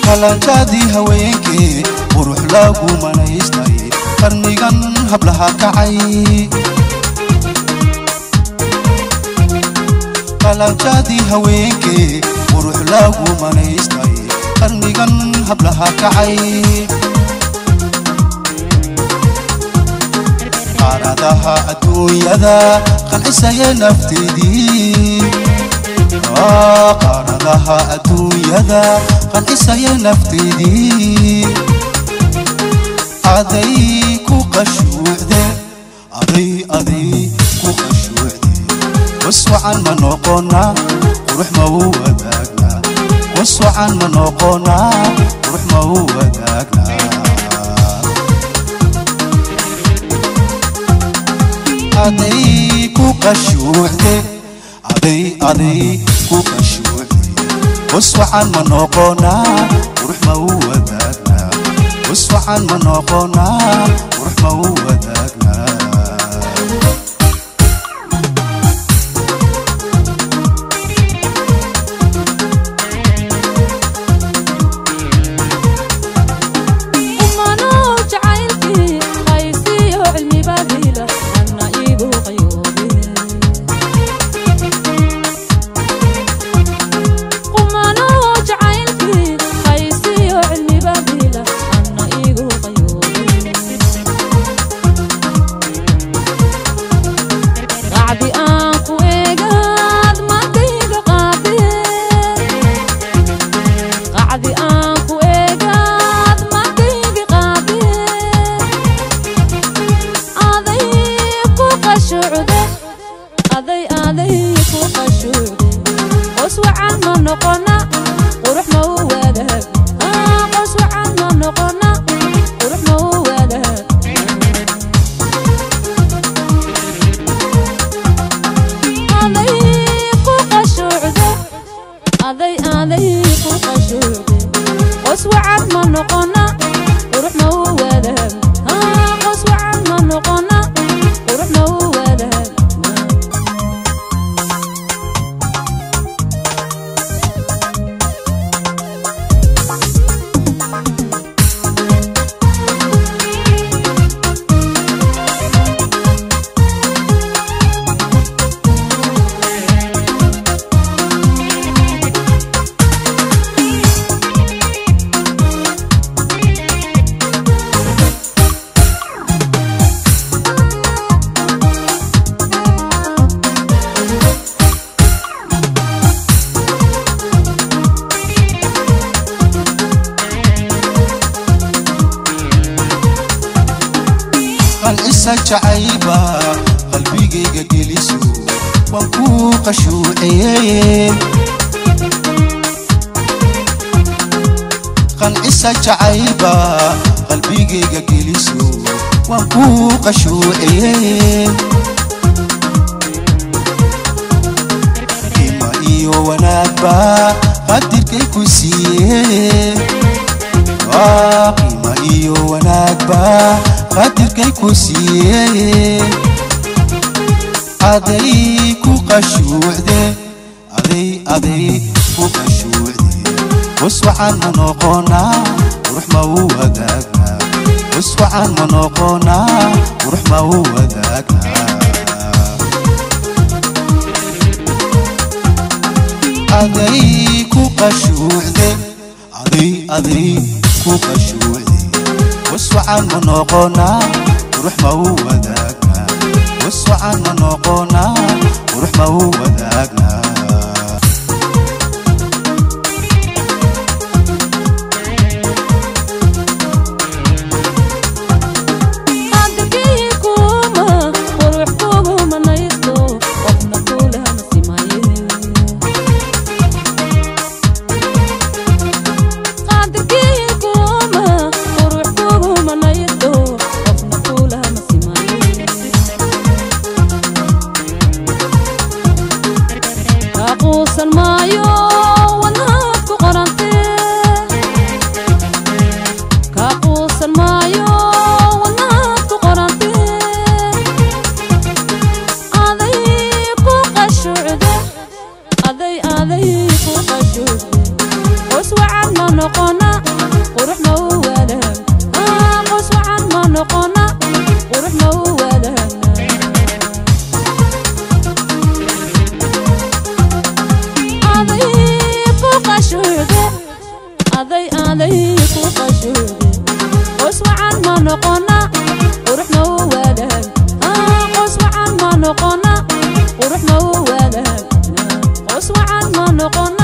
qalanjadii haweenkii qurux lagu manaystay qarnigan hablaha kacay qalanjadii haweenkii qurux lagu manaystay qarnigan hablaha kacay qaaradaha adduunyada qancisaya nafteedii qaaradaha adduunyada qancisaya nafteedii aday ku qashuucde aday ku qashuucde waswacan ma noqona qurux ma u wadaagna waswacan ma noqona qurux ma u wadaagna aday ku qashuucde aday ku qashuucde waswacan ma noqona qurux ma u wadaagna waswacan ma noqona qurux ma u wadaagna jacayba qalbigayga geliso waan ku qashuuciyay qancisa jacayba qalbigayga geliso waan ku qashuuciyay ima iyo wanaagba qadirkay ku siiyay ima iyo wanaagba qadirkay ku siiyay aday ku qashuucde aday ku qashuucde waswacan ma noqona qurux ma u wadaagna waswacan ma noqona qurux ma u wadaagna aday ku qashuucde aday ku qashuucde waswacan ma noqona qurux ma u wadaagna waswacan ma noqona qurux ma u wadaagna نقنا وروح ما وداقنا قوس وعن ما نقنا